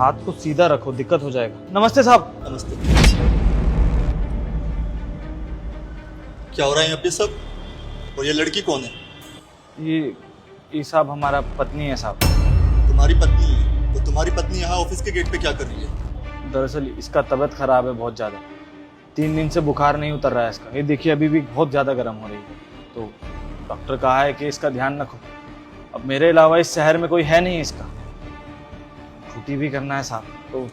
हाथ को सीधा रखो, दिक्कत हो जाएगा। नमस्ते साहब। नमस्ते। क्या हो रहा है यहाँ पे सब? और ये लड़की कौन है? ये साहब हमारा पत्नी है साहब। तुम्हारी पत्नी है? तो तुम्हारी पत्नी यहाँ ऑफिस के गेट पे क्या कर रही है? दरअसल इसका तबीयत खराब है बहुत ज़्यादा। 3 दिन से बुखार नहीं उतर रहा है इसका। ये देखिए अभी भी बहुत ज़्यादा गर्म हो रही है। तो डॉक्टर कहा है कि इसका ड्यान रखो। अब मेरे अलावा इस शहर में कोई है नहीं इसका। ड्यूटी भी करना है साहब, तो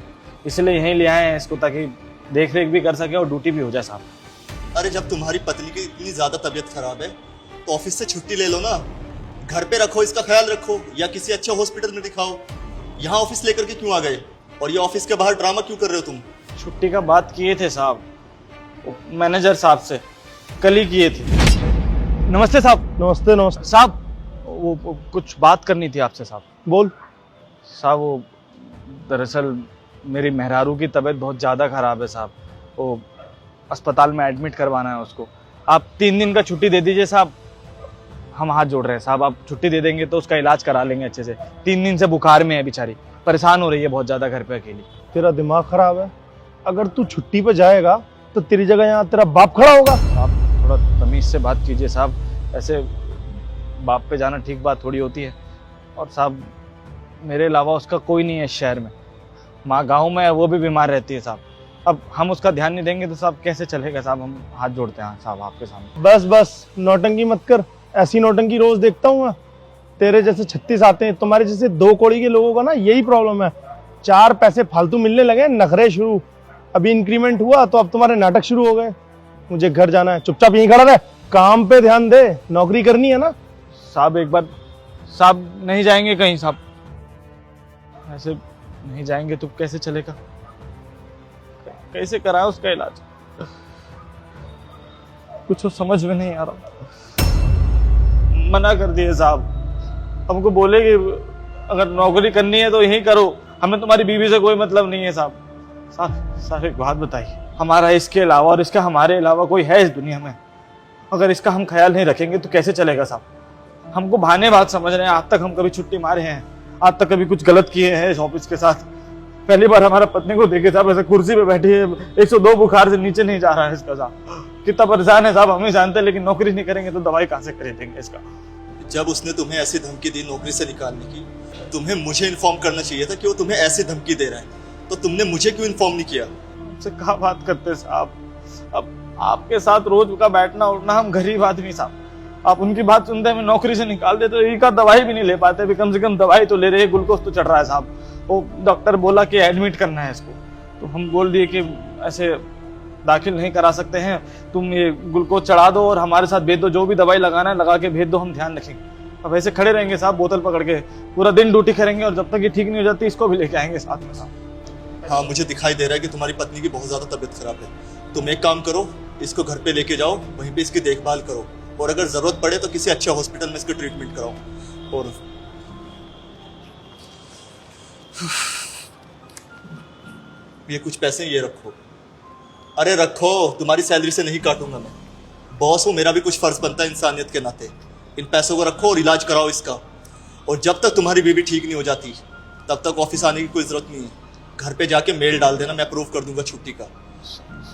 इसलिए यहीं ले आए हैं इसको ताकि देख रेख भी कर सके और ड्यूटी भी हो जाए साहब। अरे जब तुम्हारी पत्नी की इतनी ज्यादा तबीयत खराब है तो ऑफिस से छुट्टी ले लो ना। घर पे रखो, इसका ख्याल रखो, या किसी अच्छे हॉस्पिटल में दिखाओ। यहाँ ऑफिस लेकर के क्यों आ गए? और ये ऑफिस के बाहर ड्रामा क्यों कर रहे हो तुम? छुट्टी का बात किए थे साहब मैनेजर साहब से, कल ही किए थे। नमस्ते साहब। नमस्ते। नमस्ते साहब वो कुछ बात करनी थी आपसे साहब। बोल। साहब वो दरअसल मेरी मेहरारू की तबीयत बहुत ज़्यादा ख़राब है साहब। वो अस्पताल में एडमिट करवाना है उसको। आप 3 दिन का छुट्टी दे दीजिए साहब। हम हाथ जोड़ रहे हैं साहब, आप छुट्टी दे देंगे तो उसका इलाज करा लेंगे अच्छे से। 3 दिन से बुखार में है बेचारी, परेशान हो रही है बहुत ज़्यादा घर पे अकेली। तेरा दिमाग खराब है? अगर तू छुट्टी पे जाएगा तो तेरी जगह यहाँ तेरा बाप खड़ा होगा। आप थोड़ा तमीज़ से बात कीजिए साहब। ऐसे बाप पे जाना ठीक बात थोड़ी होती है। और साहब मेरे अलावा उसका कोई नहीं है इस शहर में। माँ गाँव में है, वो भी बीमार रहती है साहब। अब हम उसका ध्यान नहीं देंगे तो साहब कैसे चलेगा साहब। हम हाथ जोड़ते हैं साहब आपके सामने। बस बस नौटंकी मत कर। ऐसी नौटंकी रोज देखता हूँ मैं। तेरे जैसे 36 आते हैं, तुम्हारे जैसे 2 कौड़ी के लोगों का ना यही प्रॉब्लम है। 4 पैसे फालतू मिलने लगे, नखरे शुरू। अभी इंक्रीमेंट हुआ तो अब तुम्हारे नाटक शुरू हो गए। मुझे घर जाना है, चुपचाप यहीं खड़ा रह। काम पे ध्यान दे, नौकरी करनी है ना। साहब एक बार, साहब नहीं जाएंगे कहीं साहब? ऐसे नहीं जाएंगे तो कैसे चलेगा? कैसे कराए उसका इलाज? कुछ तो समझ में नहीं आ रहा। मना कर दिए साहब। हमको बोले कि अगर नौकरी करनी है तो यही करो, हमें तुम्हारी बीवी से कोई मतलब नहीं है साहब। साहब एक बात बताइए, हमारा इसके अलावा और इसका हमारे अलावा कोई है इस दुनिया में? अगर इसका हम ख्याल नहीं रखेंगे तो कैसे चलेगा साहब? हमको बहाने बात समझ रहे हैं। आज तक हम कभी छुट्टी मारे हैं? आज तक कभी कुछ गलत किए हैं इस ऑफिस के साथ? पहली बार हमारा पत्नी को देखे साहब ऐसे कुर्सी पे बैठी है, 102 बुखार से नीचे नहीं जा रहा है इसका साहब। कितना परेशान है साहब हम ही जानते हैं, लेकिन नौकरी नहीं करेंगे तो दवाई कहाँ से खरीदेंगे इसका? जब उसने तुम्हें ऐसी धमकी दी नौकरी से निकालने की, तुम्हें मुझे इन्फॉर्म करना चाहिए था कि वो तुम्हें ऐसी धमकी दे रहा है। तो तुमने मुझे क्यों इन्फॉर्म नहीं किया? आपसे कहा बात करते साहब। अब आपके साथ रोज का बैठना उठना, हम गरीब आदमी साहब। आप उनकी बात सुनते हमें नौकरी से निकाल देते, तो एक दवाई भी नहीं ले पाते। भी कम से कम दवाई तो ले रहे, ग्लूकोज तो चढ़ रहा है साहब। वो डॉक्टर बोला कि एडमिट करना है इसको, तो हम बोल दिए कि ऐसे दाखिल नहीं करा सकते हैं, तुम ये ग्लूकोज चढ़ा दो और हमारे साथ भेज दो, जो भी दवाई लगाना है लगा के भेज दो, हम ध्यान रखेंगे। अब ऐसे खड़े रहेंगे साहब बोतल पकड़ के, पूरा दिन ड्यूटी करेंगे और जब तक ये ठीक नहीं हो जाती इसको भी लेके आएंगे साथ में साहब। हाँ, मुझे दिखाई दे रहा है कि तुम्हारी पत्नी की बहुत ज्यादा तबीयत खराब है। तुम एक काम करो, इसको घर पे लेके जाओ, वहीं पे इसकी देखभाल करो, और अगर जरूरत पड़े तो किसी अच्छे हॉस्पिटल में इसका ट्रीटमेंट कराओ। और ये कुछ पैसे ये रखो। अरे रखो, तुम्हारी सैलरी से नहीं काटूंगा मैं। बॉस हूँ, मेरा भी कुछ फर्ज बनता है इंसानियत के नाते। इन पैसों को रखो और इलाज कराओ इसका। और जब तक तुम्हारी बीवी ठीक नहीं हो जाती तब तक ऑफिस आने की कोई जरूरत नहीं है। घर पे जाके मेल डाल देना, मैं अप्रूव कर दूंगा छुट्टी का।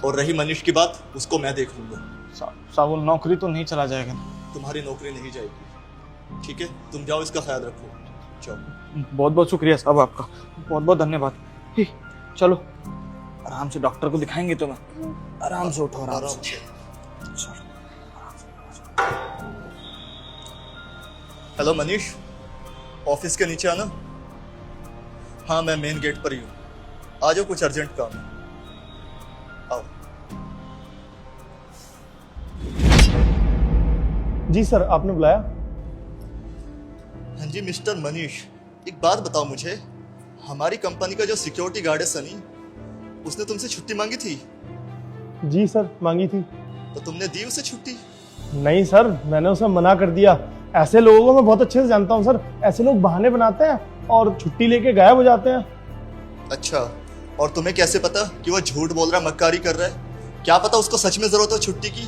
और रही मनीष की बात, उसको मैं देख लूंगा। साहब वो नौकरी तो नहीं चला जाएगा ना? तुम्हारी नौकरी नहीं जाएगी, ठीक है? तुम जाओ, इसका ख्याल रखो, जाओ। बहुत बहुत शुक्रिया साहब आपका, बहुत बहुत धन्यवाद। ही, चलो आराम से डॉक्टर को दिखाएंगे। तो मैं आराम से उठो, आराम से। चलो। हेलो मनीष, ऑफिस के नीचे आना। हाँ, मैं मेन गेट पर ही हूँ। आ जाओ, कुछ अर्जेंट काम है। आओ। जी सर, आपने बुलाया? हाँ जी मिस्टर मनीष, एक बात बताओ मुझे, हमारी कंपनी का जो सिक्योरिटी गार्ड है सनी, उसने तुमसे छुट्टी मांगी थी? जी सर, मांगी थी। तो तुमने दी उसे छुट्टी? नहीं सर, मैंने उसे मना कर दिया। ऐसे लोगों को मैं बहुत अच्छे से जानता हूँ सर। ऐसे लोग बहाने बनाते हैं और छुट्टी लेके गायब हो जाते हैं। अच्छा, और तुम्हें कैसे पता कि वो झूठ बोल रहा है, मक्कारी कर रहा है? क्या पता उसको सच में जरूरत हो छुट्टी की?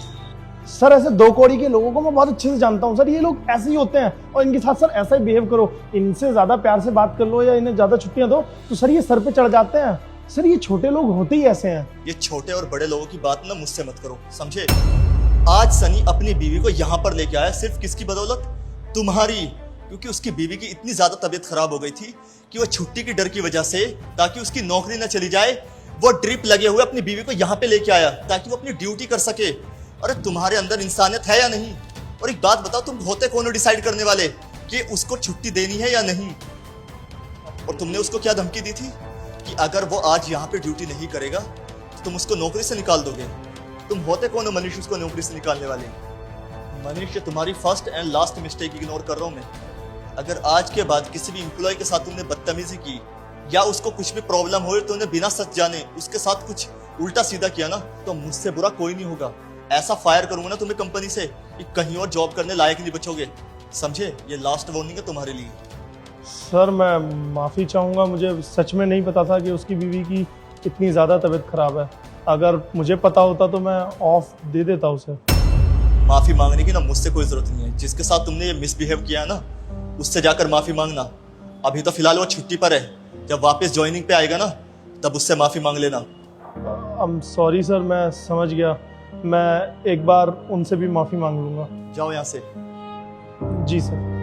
सर ऐसे 2 कौड़ी के लोगों को मैं बहुत अच्छे से जानता हूँ सर, ये लोग ऐसे ही होते हैं और इनके साथ सर ऐसा ही बिहेव करो, इनसे ज्यादा प्यार से बात कर लो या इन्हें ज्यादा छुट्टियां दो तो सर ये सर पे चढ़ जाते हैं। सर ये छोटे लोग होते ही ऐसे हैं। ये छोटे और बड़े लोगों की बात ना मुझसे मत करो, समझे? आज सनी अपनी बीवी को यहाँ पर लेके आया सिर्फ किसकी बदौलत? तुम्हारी। क्योंकि उसकी बीवी की इतनी ज्यादा तबीयत खराब हो गई थी कि वो छुट्टी की डर की वजह से, ताकि उसकी नौकरी ना चली जाए, वो ड्रिप लगे हुए अपनी बीवी को यहाँ पे लेके आया ताकि वो अपनी ड्यूटी कर सके। अरे तुम्हारे अंदर इंसानियत है या नहीं? और एक बात बताओ, तुम होते कौन हो डिसाइड करने वाले कि उसको छुट्टी देनी है या नहीं? और तुमने उसको क्या धमकी दी थी कि अगर वो आज यहाँ पे ड्यूटी नहीं करेगा तो तुम उसको नौकरी से निकाल दोगे? तुम होते कौन हो मनीष उसको नौकरी से निकालने वाले? मनीष, ये तुम्हारी first and last mistake ignore कर रहा हूं मैं। अगर आज के बाद किसी भी एम्प्लॉय के साथ तुमने बदतमीजी की या उसको कुछ भी प्रॉब्लम हो तो तुमने बिना सच जाने उसके साथ कुछ उल्टा सीधा किया ना, तो मुझसे बुरा कोई नहीं होगा। ऐसा फायर करूंगा ना तुम्हें कंपनी से कि कहीं और जॉब करने लायक नहीं बचोगे, समझे? ये लास्ट वार्निंग है तुम्हारे लिए। सर मैं माफ़ी चाहूँगा, मुझे सच में नहीं पता था कि उसकी बीवी की इतनी ज़्यादा तबीयत खराब है। अगर मुझे पता होता तो मैं ऑफ दे देता उसे। माफी मांगने की ना मुझसे कोई जरूरत नहीं है। जिसके साथ तुमने ये मिसबिहेव किया है ना, उससे जाकर माफी मांगना। अभी तो फिलहाल वो छुट्टी पर है, जब वापस ज्वाइनिंग पे आएगा ना तब उससे माफी मांग लेना। सॉरी सर, मैं समझ गया, मैं एक बार उनसे भी माफ़ी मांग लूँगा। जाओ यहाँ से। जी सर।